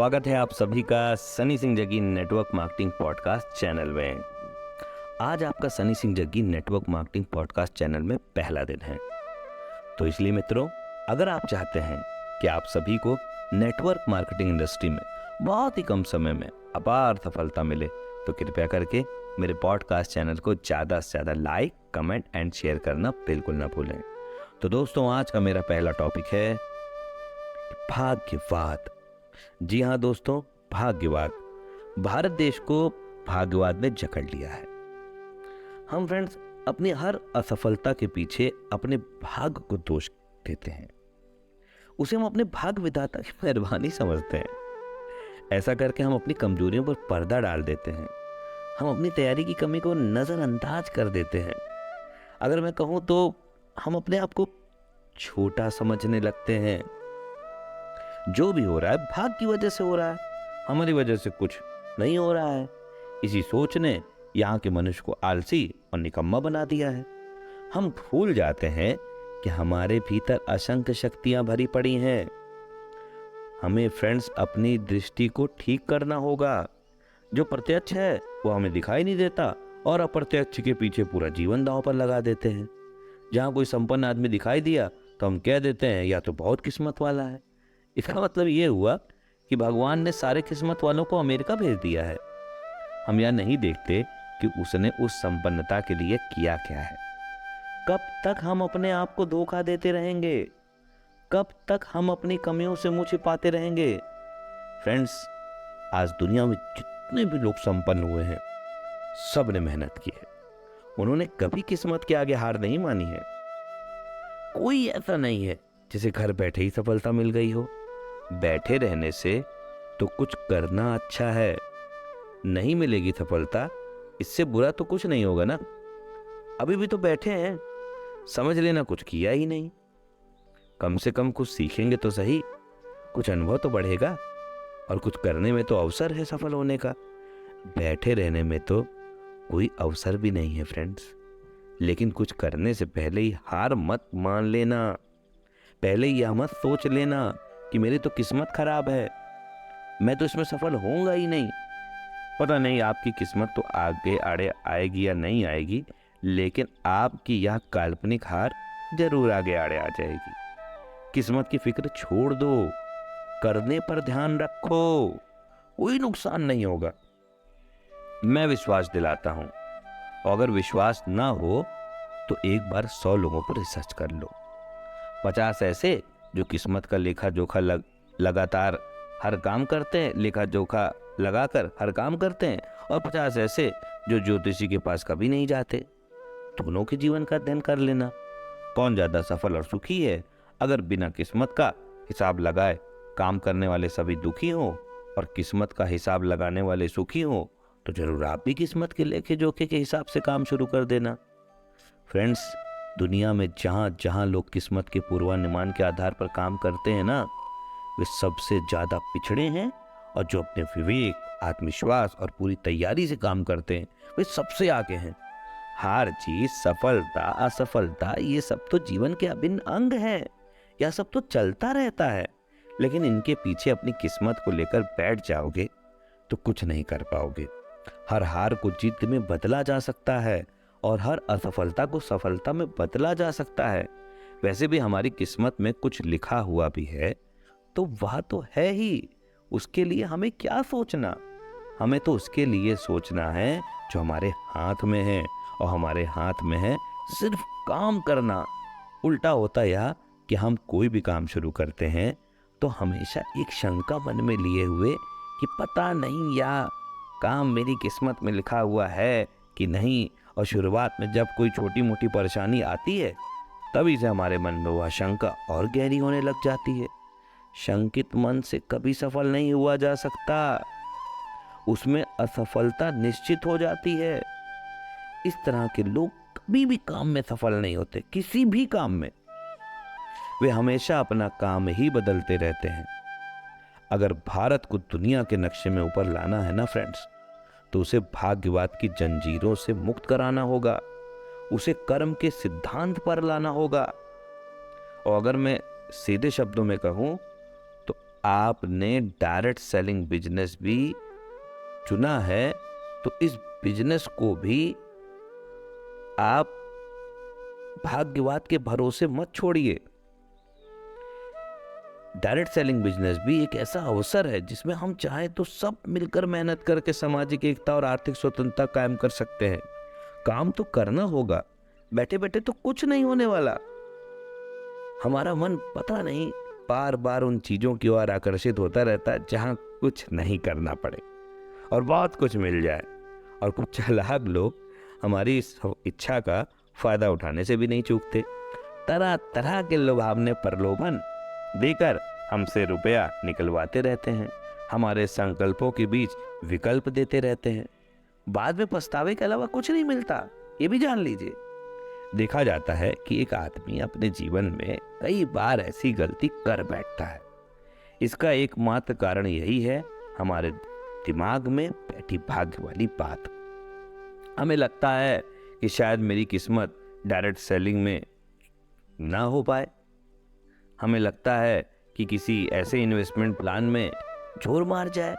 स्वागत है आप सभी का Sunny Singh Jaggi network marketing podcast channel में। आज आपका Sunny Singh Jaggi network marketing podcast channel में पहला दिन है, तो इसलिए मित्रों, अगर आप चाहते हैं कि आप सभी को नेटवर्क मार्केटिंग इंडस्ट्री में बहुत ही कम समय में अपार सफलता मिले, तो कृपया करके मेरे पॉडकास्ट चैनल को ज़्यादा से ज़्यादा लाइक, कमेंट एंड शेयर करना बिल्कुल ना भूलें। तो दोस्तों, आज का मेरा पहला टॉपिक है भाग्यवाद। जी हाँ दोस्तों, भाग्यवाद। भारत देश को भाग्यवाद ने जकड़ लिया है। हम फ्रेंड्स अपनी हर असफलता के पीछे अपने भाग्य को दोष देते हैं, उसे हम अपने भाग्य विधाता की मेहरबानी समझते हैं। ऐसा करके हम अपनी कमजोरियों पर पर्दा डाल देते हैं, हम अपनी तैयारी की कमी को नजरअंदाज कर देते हैं। अगर मैं कहूँ तो हम अपने आप को छोटा समझने लगते हैं। जो भी हो रहा है भाग्य की वजह से हो रहा है, हमारी वजह से कुछ नहीं हो रहा है। इसी सोच ने यहाँ के मनुष्य को आलसी और निकम्मा बना दिया है। हम भूल जाते हैं कि हमारे भीतर असंख्य शक्तियां भरी पड़ी हैं। हमें फ्रेंड्स अपनी दृष्टि को ठीक करना होगा। जो प्रत्यक्ष है वो हमें दिखाई नहीं देता और अप्रत्यक्ष के पीछे पूरा जीवन दांव पर लगा देते हैं। जहाँ कोई संपन्न आदमी दिखाई दिया तो हम कह देते हैं या तो बहुत किस्मत वाला है। इसका मतलब ये हुआ कि भगवान ने सारे किस्मत वालों को अमेरिका भेज दिया है। हम यह नहीं देखते कि उसने उस संपन्नता के लिए किया क्या है। कब तक हम अपने आप को धोखा देते रहेंगे? कब तक हम अपनी कमियों से मुंह छिपाते रहेंगे? फ्रेंड्स, आज दुनिया में जितने भी लोग संपन्न हुए हैं, सब ने मेहनत की है। उन्होंने कभी किस्मत के आगे हार नहीं मानी है। कोई ऐसा नहीं है जिसे घर बैठे ही सफलता मिल गई हो। बैठे रहने से तो कुछ करना अच्छा है। नहीं मिलेगी सफलता, इससे बुरा तो कुछ नहीं होगा ना। अभी भी तो बैठे हैं, समझ लेना कुछ किया ही नहीं। कम से कम कुछ सीखेंगे तो सही, कुछ अनुभव तो बढ़ेगा, और कुछ करने में तो अवसर है सफल होने का। बैठे रहने में तो कोई अवसर भी नहीं है फ्रेंड्स। लेकिन कुछ करने से पहले ही हार मत मान लेना। पहले यह मत सोच लेना कि मेरी तो किस्मत खराब है, मैं तो इसमें सफल होऊंगा ही नहीं। पता नहीं आपकी किस्मत तो आगे आड़े आएगी या नहीं आएगी, लेकिन आपकी यह काल्पनिक हार जरूर आगे आड़े आ जाएगी। किस्मत की फिक्र छोड़ दो, करने पर ध्यान रखो, कोई नुकसान नहीं होगा। मैं विश्वास दिलाता हूं, और अगर विश्वास ना हो तो एक बार 100 लोगों पर रिसर्च कर लो। 50 ऐसे जो किस्मत का लेखा जोखा लगातार हर काम करते हैं, लेखा जोखा लगाकर हर काम करते हैं, और 50 ऐसे जो ज्योतिषी के पास कभी नहीं जाते। दोनों के जीवन का अध्ययन कर लेना, कौन ज्यादा सफल और सुखी है। अगर बिना किस्मत का हिसाब लगाए काम करने वाले सभी दुखी हो और किस्मत का हिसाब लगाने वाले सुखी हो, तो जरूर आप भी किस्मत के लेखे जोखे के हिसाब से काम शुरू कर देना। फ्रेंड्स, दुनिया में जहां जहां लोग किस्मत के पूर्वानुमान के आधार पर काम करते हैं ना, वे सबसे ज्यादा पिछड़े हैं, और जो अपने विवेक, आत्मविश्वास और पूरी तैयारी से काम करते हैं, वे सबसे आगे हैं। हार जीत, सफलता असफलता, ये सब तो जीवन के अभिन्न अंग हैं। यह सब तो चलता रहता है, लेकिन इनके पीछे अपनी किस्मत को लेकर बैठ जाओगे तो कुछ नहीं कर पाओगे। हर हार को जीत में बदला जा सकता है, और हर असफलता को सफलता में बदला जा सकता है। वैसे भी हमारी किस्मत में कुछ लिखा हुआ भी है तो वह तो है ही। उसके लिए हमें क्या सोचना? हमें तो उसके लिए सोचना है जो हमारे हाथ में है, और हमारे हाथ में है सिर्फ काम करना। उल्टा होता यह कि हम कोई भी काम शुरू करते हैं तो हमेशा एक शंका मन में लिए हुए कि पता नहीं या काम मेरी किस्मत में लिखा हुआ है कि नहीं। और शुरुआत में जब कोई छोटी मोटी परेशानी आती है, तभी से हमारे मन में वह शंका और गहरी होने लग जाती है। शंकित मन से कभी सफल नहीं हुआ जा सकता, उसमें असफलता निश्चित हो जाती है। इस तरह के लोग कभी भी काम में सफल नहीं होते, किसी भी काम में। वे हमेशा अपना काम ही बदलते रहते हैं। अगर भारत को दुनिया के नक्शे में ऊपर लाना है ना फ्रेंड्स, तो उसे भाग्यवाद की जंजीरों से मुक्त कराना होगा, उसे कर्म के सिद्धांत पर लाना होगा। और अगर मैं सीधे शब्दों में कहूं तो आपने डायरेक्ट सेलिंग बिजनेस भी चुना है तो इस बिजनेस को भी आप भाग्यवाद के भरोसे मत छोड़िए। डायरेक्ट सेलिंग बिजनेस भी एक ऐसा अवसर है जिसमें हम चाहे तो सब मिलकर मेहनत करके सामाजिक एकता और आर्थिक स्वतंत्रता कायम कर सकते हैं। काम तो करना होगा, बैठे बैठे तो कुछ नहीं होने वाला। हमारा मन पता नहीं बार बार उन चीजों की ओर आकर्षित होता रहता है जहां कुछ नहीं करना पड़े और बहुत कुछ मिल जाए। और कुछ चालाक लोग हमारी इस इच्छा का फायदा उठाने से भी नहीं चूकते। तरह तरह के लुभावने प्रलोभन देकर हमसे रुपया निकलवाते रहते हैं, हमारे संकल्पों के बीच विकल्प देते रहते हैं। बाद में पछतावे के अलावा कुछ नहीं मिलता, ये भी जान लीजिए। देखा जाता है कि एक आदमी अपने जीवन में कई बार ऐसी गलती कर बैठता है। इसका एकमात्र कारण यही है हमारे दिमाग में बैठी भाग्य वाली बात। हमें लगता है कि शायद मेरी किस्मत डायरेक्ट सेलिंग में ना हो पाए। हमें लगता है कि किसी ऐसे इन्वेस्टमेंट प्लान में जोर मार जाए।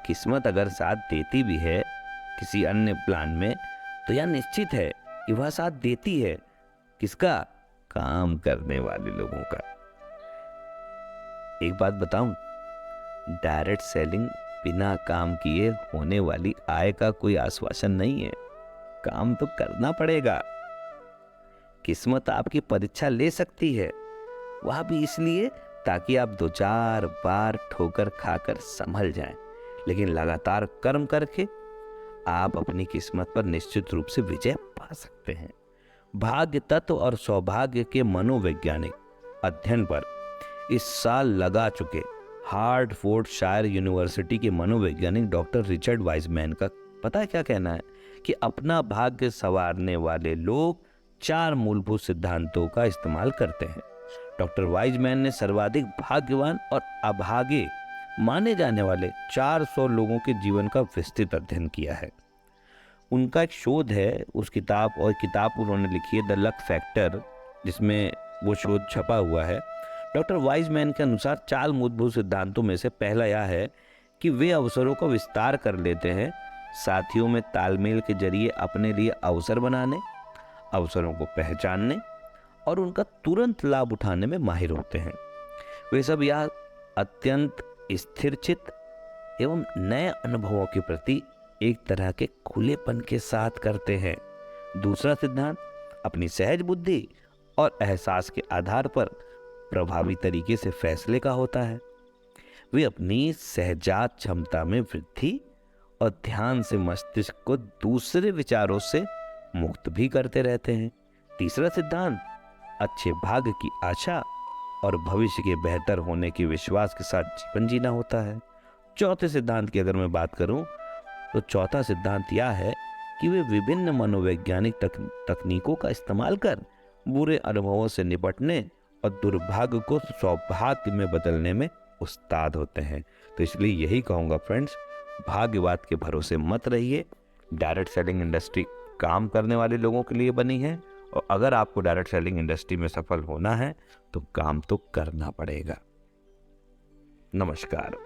किस्मत अगर साथ देती भी है किसी अन्य प्लान में तो यह निश्चित है कि वह साथ देती है किसका? काम करने वाले लोगों का। एक बात बताऊं, डायरेक्ट सेलिंग बिना काम किए होने वाली आय का कोई आश्वासन नहीं है। काम तो करना पड़ेगा। किस्मत आपकी परीक्षा ले सकती है, वह भी इसलिए ताकि आप 2-4 बार ठोकर खाकर संभल जाएं, लेकिन लगातार कर्म करके आप अपनी किस्मत पर निश्चित रूप से विजय पा सकते हैं। भाग्य तत्व और सौभाग्य के मनोवैज्ञानिक अध्ययन पर इस साल लगा चुके हार्टफोर्डशायर यूनिवर्सिटी के मनोवैज्ञानिक डॉक्टर रिचर्ड वाइजमैन का पता है क्या कहना है कि अपना भाग्य संवारने वाले लोग 4 मूलभूत सिद्धांतों का इस्तेमाल करते हैं। डॉक्टर वाइजमैन ने सर्वाधिक भाग्यवान और अभागे माने जाने वाले 400 लोगों के जीवन का विस्तृत अध्ययन किया है। उनका एक शोध है, उस किताब उन्होंने लिखी है द लक फैक्टर, जिसमें वो शोध छपा हुआ है। डॉक्टर वाइजमैन के अनुसार 4 मूलभूत सिद्धांतों में से पहला यह है कि वे अवसरों का विस्तार कर लेते हैं, साथियों में तालमेल के जरिए अपने लिए अवसर बनाने, अवसरों को पहचानने और उनका तुरंत लाभ उठाने में माहिर होते हैं। वे सब यह अत्यंत स्थिरचित्त एवं नए अनुभवों के प्रति एक तरह के खुलेपन के साथ करते हैं। दूसरा सिद्धांत अपनी सहज बुद्धि और एहसास के आधार पर प्रभावी तरीके से फैसले का होता है। वे अपनी सहजात क्षमता में वृद्धि और ध्यान से मस्तिष्क को दूसरे विचारों से मुक्त भी करते रहते हैं। तीसरा सिद्धांत अच्छे भाग्य की आशा और भविष्य के बेहतर होने के विश्वास के साथ जीवन जीना होता है। चौथे सिद्धांत की अगर मैं बात करूं तो चौथा सिद्धांत यह है कि वे विभिन्न मनोवैज्ञानिक तकनीकों का इस्तेमाल कर बुरे अनुभवों से निपटने और दुर्भाग्य को सौभाग्य में बदलने में उस्ताद होते हैं। तो इसलिए यही कहूँगा फ्रेंड्स, भाग्यवाद के भरोसे मत रहिए। डायरेक्ट सेलिंग इंडस्ट्री काम करने वाले लोगों के लिए बनी है और अगर आपको डायरेक्ट सेलिंग इंडस्ट्री में सफल होना है तो काम तो करना पड़ेगा। नमस्कार।